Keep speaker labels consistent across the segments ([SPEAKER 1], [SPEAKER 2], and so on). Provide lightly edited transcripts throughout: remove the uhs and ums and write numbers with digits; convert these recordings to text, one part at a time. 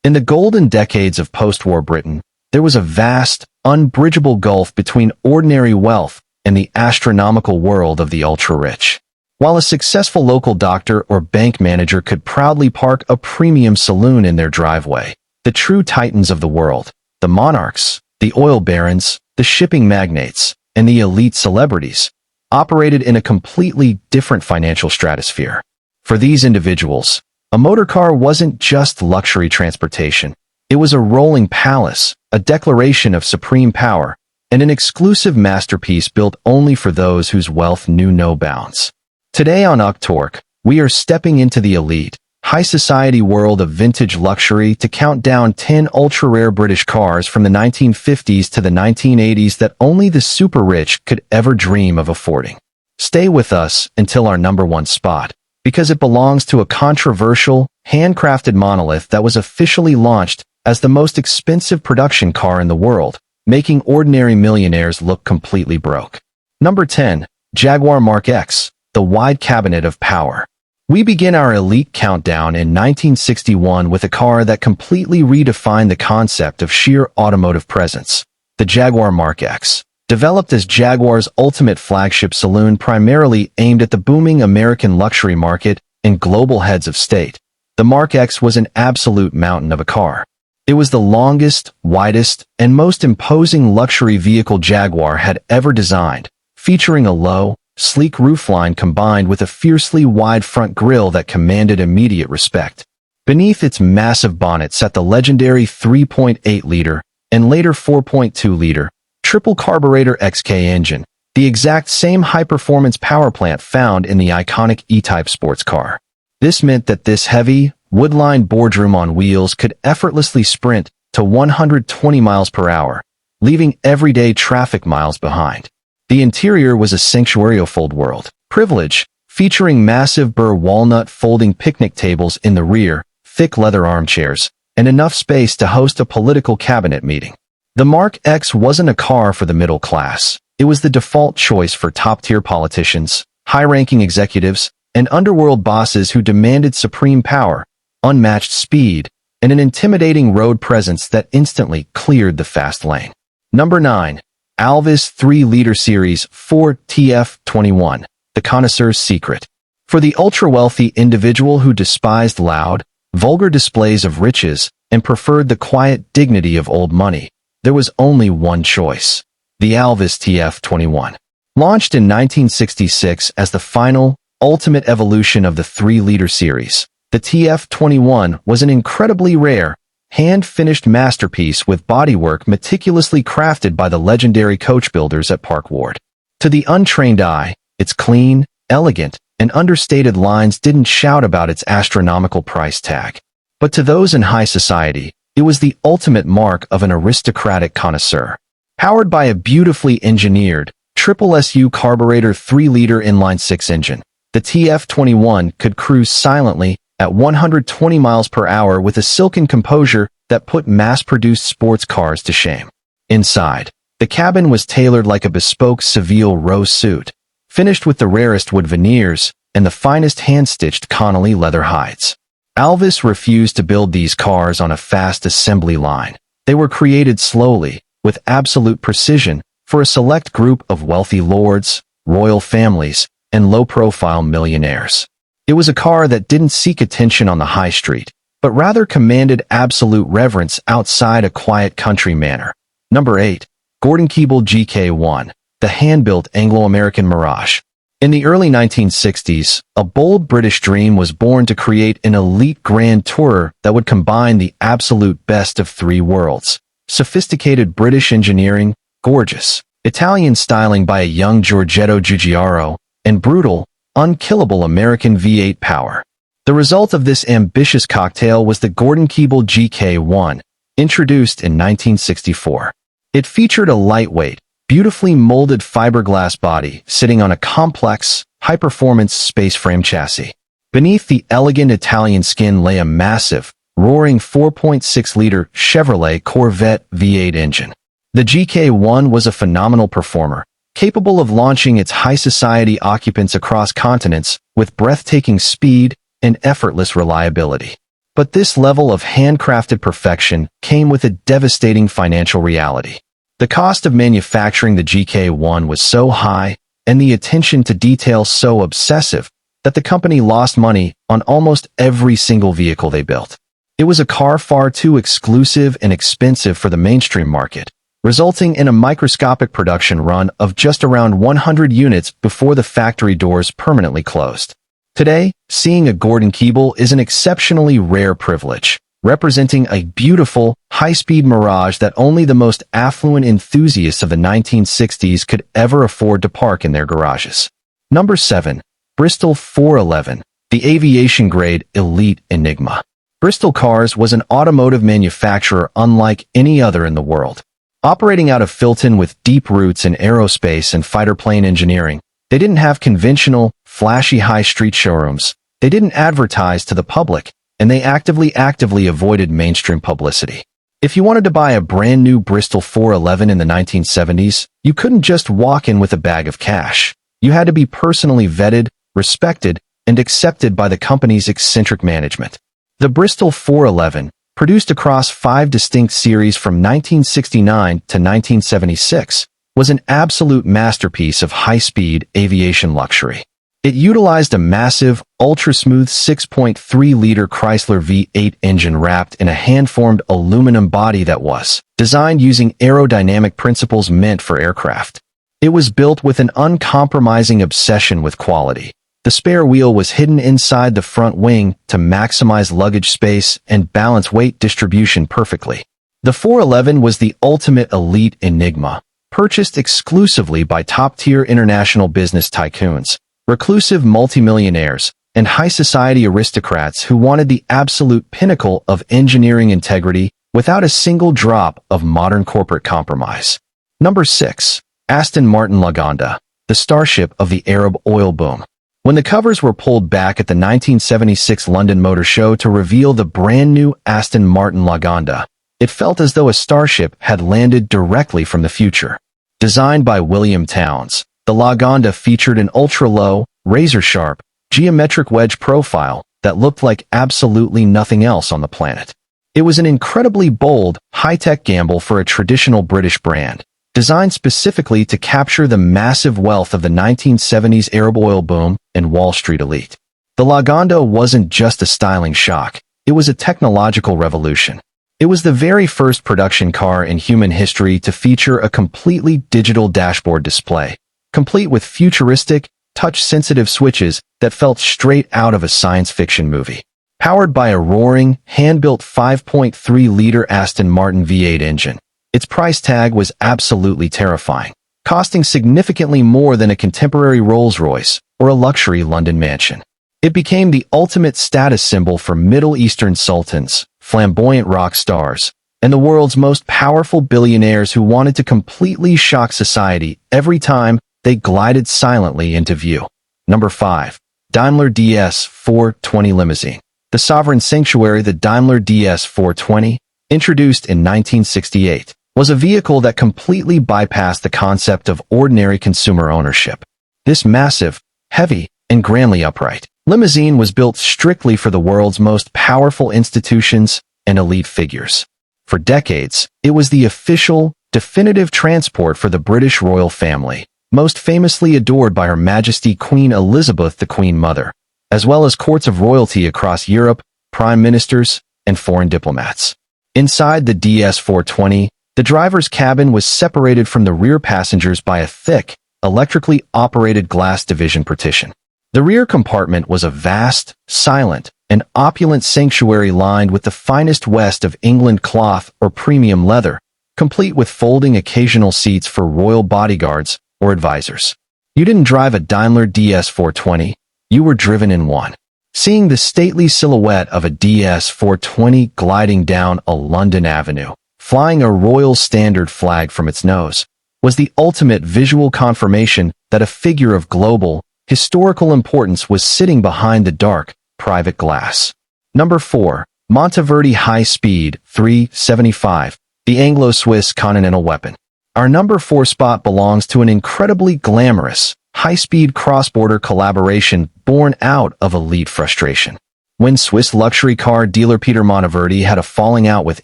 [SPEAKER 1] In the golden decades of post-war Britain, there was a vast, unbridgeable gulf between ordinary wealth and the astronomical world of the ultra-rich. While a successful local doctor or bank manager could proudly park a premium saloon in their driveway, the true titans of the world, the monarchs, the oil barons, the shipping magnates, and the elite celebrities, operated in a completely different financial stratosphere. For these individuals, a motorcar wasn't just luxury transportation. It was a rolling palace, a declaration of supreme power, and an exclusive masterpiece built only for those whose wealth knew no bounds. Today on UKTORQUE, we are stepping into the elite, high-society world of vintage luxury to count down 10 ultra-rare British cars from the 1950s to the 1980s that only the super-rich could ever dream of affording. Stay with us until our number one spot, because it belongs to a controversial, handcrafted monolith that was officially launched as the most expensive production car in the world, making ordinary millionaires look completely broke. Number 10. Jaguar Mark X, the wide cabinet of power. We begin our elite countdown in 1961 with a car that completely redefined the concept of sheer automotive presence, the Jaguar Mark X. Developed as Jaguar's ultimate flagship saloon primarily aimed at the booming American luxury market and global heads of state, the Mark X was an absolute mountain of a car. It was the longest, widest, and most imposing luxury vehicle Jaguar had ever designed, featuring a low, sleek roofline combined with a fiercely wide front grille that commanded immediate respect. Beneath its massive bonnet sat the legendary 3.8-liter and later 4.2-liter triple carburetor XK engine, the exact same high-performance power plant found in the iconic E-Type sports car. This meant that this heavy, wood-lined boardroom on wheels could effortlessly sprint to 120 miles per hour, leaving everyday traffic miles behind. The interior was a sanctuary-filled world. Privilege, featuring massive burr walnut folding picnic tables in the rear, thick leather armchairs, and enough space to host a political cabinet meeting. The Mark X wasn't a car for the middle class. It was the default choice for top-tier politicians, high-ranking executives, and underworld bosses who demanded supreme power, unmatched speed, and an intimidating road presence that instantly cleared the fast lane. Number 9. Alvis 3-liter Series 4 TF21, the connoisseur's secret. For the ultra-wealthy individual who despised loud, vulgar displays of riches and preferred the quiet dignity of old money, there was only one choice: the Alvis TF21. Launched in 1966 as the final, ultimate evolution of the 3-liter series, the TF21 was an incredibly rare, hand-finished masterpiece with bodywork meticulously crafted by the legendary coach builders at Park Ward. To the untrained eye, its clean, elegant, and understated lines didn't shout about its astronomical price tag. But to those in high society, it was the ultimate mark of an aristocratic connoisseur. Powered by a beautifully engineered, triple SU carburetor 3-liter inline-6 engine, the TF21 could cruise silently at 120 miles per hour with a silken composure that put mass-produced sports cars to shame. Inside, the cabin was tailored like a bespoke Seville rose suit, finished with the rarest wood veneers and the finest hand-stitched Connolly leather hides. Alvis refused to build these cars on a fast assembly line. They were created slowly, with absolute precision, for a select group of wealthy lords, royal families, and low-profile millionaires. It was a car that didn't seek attention on the high street, but rather commanded absolute reverence outside a quiet country manor. Number 8. Gordon-Keeble GK1, the hand-built Anglo-American Mirage. In the early 1960s, a bold British dream was born to create an elite grand tourer that would combine the absolute best of three worlds: sophisticated British engineering, gorgeous Italian styling by a young Giorgetto Giugiaro, and brutal, unkillable American V8 power. The result of this ambitious cocktail was the Gordon-Keeble GK1, introduced in 1964. It featured a lightweight, beautifully molded fiberglass body sitting on a complex, high-performance space frame chassis. Beneath the elegant Italian skin lay a massive, roaring 4.6-liter Chevrolet Corvette V8 engine. The GK1 was a phenomenal performer, capable of launching its high-society occupants across continents with breathtaking speed and effortless reliability. But this level of handcrafted perfection came with a devastating financial reality. The cost of manufacturing the GK1 was so high, and the attention to detail so obsessive, that the company lost money on almost every single vehicle they built. It was a car far too exclusive and expensive for the mainstream market, resulting in a microscopic production run of just around 100 units before the factory doors permanently closed. Today, seeing a Gordon-Keeble is an exceptionally rare privilege, representing a beautiful, high-speed mirage that only the most affluent enthusiasts of the 1960s could ever afford to park in their garages. Number 7. Bristol 411, the aviation-grade elite enigma. Bristol Cars was an automotive manufacturer unlike any other in the world. Operating out of Filton with deep roots in aerospace and fighter plane engineering, they didn't have conventional, flashy high-street showrooms. They didn't advertise to the public, and they actively avoided mainstream publicity. If you wanted to buy a brand new Bristol 411 in the 1970s, you couldn't just walk in with a bag of cash. You had to be personally vetted, respected, and accepted by the company's eccentric management. The Bristol 411, produced across 5 distinct series from 1969 to 1976, was an absolute masterpiece of high-speed aviation luxury. It utilized a massive, ultra-smooth 6.3-liter Chrysler V8 engine wrapped in a hand-formed aluminum body that was designed using aerodynamic principles meant for aircraft. It was built with an uncompromising obsession with quality. The spare wheel was hidden inside the front wing to maximize luggage space and balance weight distribution perfectly. The 411 was the ultimate elite enigma, purchased exclusively by top-tier international business tycoons, reclusive multimillionaires, and high-society aristocrats who wanted the absolute pinnacle of engineering integrity without a single drop of modern corporate compromise. Number 6. Aston Martin Lagonda, the starship of the Arab oil boom. When the covers were pulled back at the 1976 London Motor Show to reveal the brand-new Aston Martin Lagonda, it felt as though a starship had landed directly from the future. Designed by William Townes, the Lagonda featured an ultra-low, razor-sharp, geometric wedge profile that looked like absolutely nothing else on the planet. It was an incredibly bold, high-tech gamble for a traditional British brand, designed specifically to capture the massive wealth of the 1970s Arab oil boom and Wall Street elite. The Lagonda wasn't just a styling shock, it was a technological revolution. It was the very first production car in human history to feature a completely digital dashboard display, complete with futuristic, touch-sensitive switches that felt straight out of a science fiction movie. Powered by a roaring, hand-built 5.3-liter Aston Martin V8 engine, its price tag was absolutely terrifying, costing significantly more than a contemporary Rolls-Royce or a luxury London mansion. It became the ultimate status symbol for Middle Eastern sultans, flamboyant rock stars, and the world's most powerful billionaires who wanted to completely shock society every time they glided silently into view. Number 5. Daimler DS 420 Limousine. The sovereign sanctuary, the Daimler DS 420, introduced in 1968, was a vehicle that completely bypassed the concept of ordinary consumer ownership. This massive, heavy, and grandly upright limousine was built strictly for the world's most powerful institutions and elite figures. For decades, it was the official, definitive transport for the British royal family, most famously adored by Her Majesty Queen Elizabeth, the Queen Mother, as well as courts of royalty across Europe, prime ministers, and foreign diplomats. Inside the DS-420, the driver's cabin was separated from the rear passengers by a thick, electrically operated glass division partition. The rear compartment was a vast, silent, and opulent sanctuary lined with the finest West of England cloth or premium leather, complete with folding occasional seats for royal bodyguards or advisors. You didn't drive a Daimler DS-420, you were driven in one. Seeing the stately silhouette of a DS-420 gliding down a London avenue, flying a royal standard flag from its nose, was the ultimate visual confirmation that a figure of global, historical importance was sitting behind the dark, private glass. Number 4. Monteverdi High Speed 375, the Anglo-Swiss Continental Weapon. Our number 4 spot belongs to an incredibly glamorous, high-speed cross-border collaboration born out of elite frustration. When Swiss luxury car dealer Peter Monteverdi had a falling out with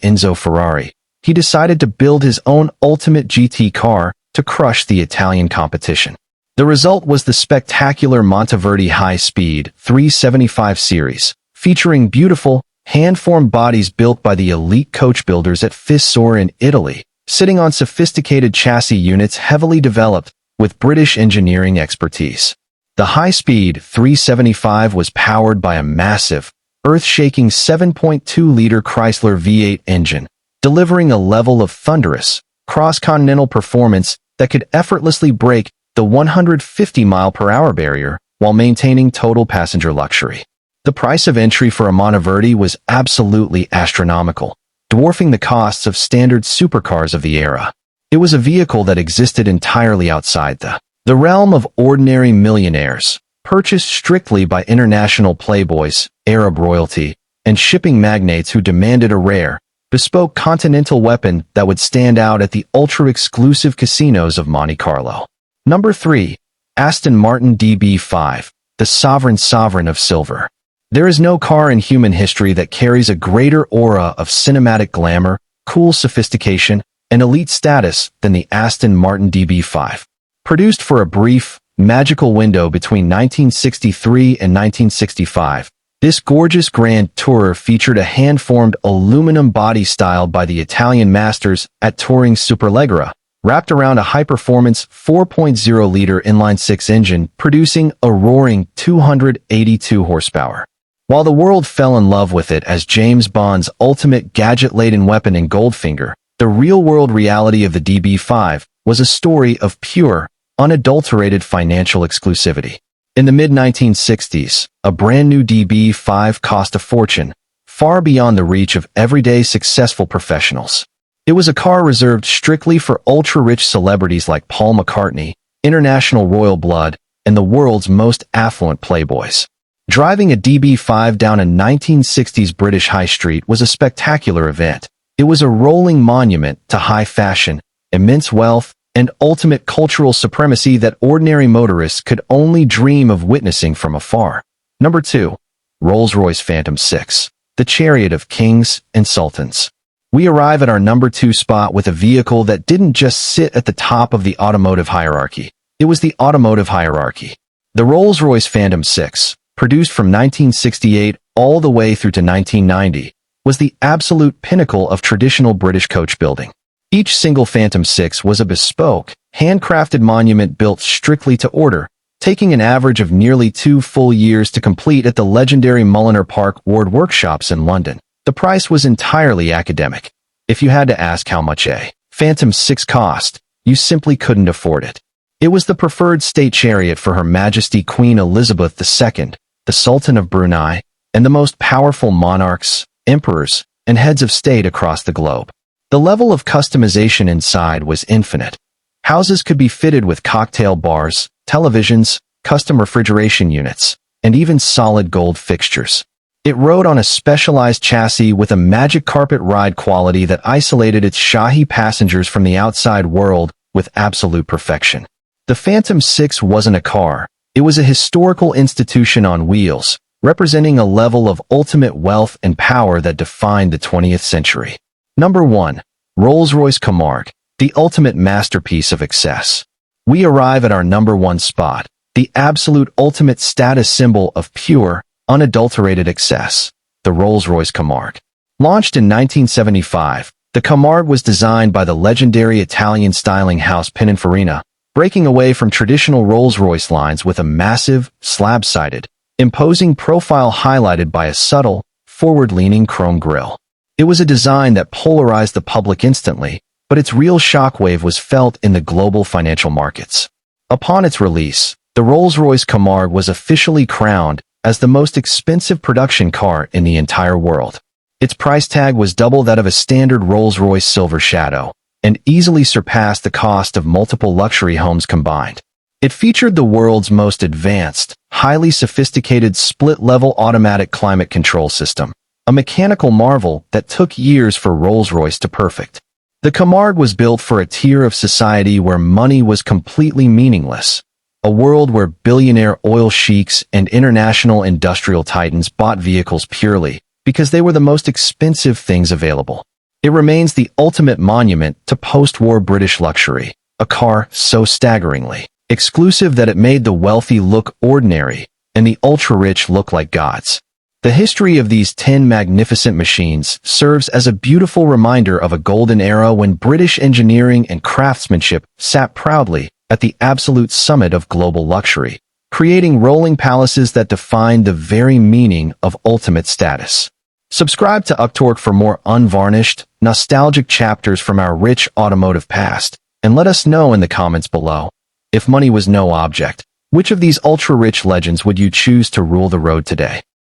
[SPEAKER 1] Enzo Ferrari, he decided to build his own ultimate GT car to crush the Italian competition. The result was the spectacular Monteverdi High-Speed 375 series, featuring beautiful, hand-formed bodies built by the elite coach builders at Fissor in Italy, sitting on sophisticated chassis units heavily developed with British engineering expertise. The high-speed 375 was powered by a massive, earth-shaking 7.2-liter Chrysler V8 engine, delivering a level of thunderous, cross-continental performance that could effortlessly break the 150-mile-per-hour barrier while maintaining total passenger luxury. The price of entry for a Monteverdi was absolutely astronomical, dwarfing the costs of standard supercars of the era. It was a vehicle that existed entirely outside the realm of ordinary millionaires, purchased strictly by international playboys, Arab royalty, and shipping magnates who demanded a rare, bespoke continental weapon that would stand out at the ultra-exclusive casinos of Monte Carlo. Number 3. Aston Martin DB5, the sovereign of silver. There is no car in human history that carries a greater aura of cinematic glamour, cool sophistication, and elite status than the Aston Martin DB5. Produced for a brief, magical window between 1963 and 1965, this gorgeous Grand Tourer featured a hand-formed aluminum body styled by the Italian masters at Touring Superleggera, wrapped around a high-performance 4.0-liter inline-six engine producing a roaring 282 horsepower. While the world fell in love with it as James Bond's ultimate gadget-laden weapon in Goldfinger, the real-world reality of the DB5 was a story of pure, unadulterated financial exclusivity. In the mid-1960s, a brand-new DB5 cost a fortune, far beyond the reach of everyday successful professionals. It was a car reserved strictly for ultra-rich celebrities like Paul McCartney, international royal blood, and the world's most affluent playboys. Driving a DB5 down a 1960s British high street was a spectacular event. It was a rolling monument to high fashion, immense wealth, and ultimate cultural supremacy that ordinary motorists could only dream of witnessing from afar. Number 2. Rolls-Royce Phantom 6, the chariot of kings and sultans. We arrive at our number 2 spot with a vehicle that didn't just sit at the top of the automotive hierarchy. It was the automotive hierarchy. The Rolls-Royce Phantom 6, produced from 1968 all the way through to 1990, was the absolute pinnacle of traditional British coach building. Each single Phantom 6 was a bespoke, handcrafted monument built strictly to order, taking an average of nearly 2 full years to complete at the legendary Mulliner Park Ward workshops in London. The price was entirely academic. If you had to ask how much a Phantom 6 cost, you simply couldn't afford it. It was the preferred state chariot for Her Majesty Queen Elizabeth II, the Sultan of Brunei, and the most powerful monarchs, emperors, and heads of state across the globe. The level of customization inside was infinite. Houses could be fitted with cocktail bars, televisions, custom refrigeration units, and even solid gold fixtures. It rode on a specialized chassis with a magic carpet ride quality that isolated its Shahi passengers from the outside world with absolute perfection. The Phantom 6 wasn't a car, it was a historical institution on wheels, representing a level of ultimate wealth and power that defined the 20th century. Number 1. Rolls-Royce Camargue, the ultimate masterpiece of excess. We arrive at our number 1 spot, the absolute ultimate status symbol of pure, unadulterated excess, the Rolls-Royce Camargue. Launched in 1975, the Camargue was designed by the legendary Italian styling house Pininfarina, breaking away from traditional Rolls-Royce lines with a massive, slab-sided, imposing profile highlighted by a subtle, forward-leaning chrome grille. It was a design that polarized the public instantly, but its real shockwave was felt in the global financial markets. Upon its release, the Rolls-Royce Camargue was officially crowned as the most expensive production car in the entire world. Its price tag was double that of a standard Rolls-Royce Silver Shadow, and easily surpassed the cost of multiple luxury homes combined. It featured the world's most advanced, highly sophisticated split-level automatic climate control system, a mechanical marvel that took years for Rolls-Royce to perfect. The Camargue was built for a tier of society where money was completely meaningless, a world where billionaire oil sheiks and international industrial titans bought vehicles purely because they were the most expensive things available. It remains the ultimate monument to post-war British luxury, a car so staggeringly exclusive that it made the wealthy look ordinary and the ultra-rich look like gods. The history of these 10 magnificent machines serves as a beautiful reminder of a golden era when British engineering and craftsmanship sat proudly at the absolute summit of global luxury, creating rolling palaces that defined the very meaning of ultimate status. Subscribe to UKTORQUE for more unvarnished, nostalgic chapters from our rich automotive past, and let us know in the comments below. If money was no object, which of these ultra-rich legends would you choose to rule the road today?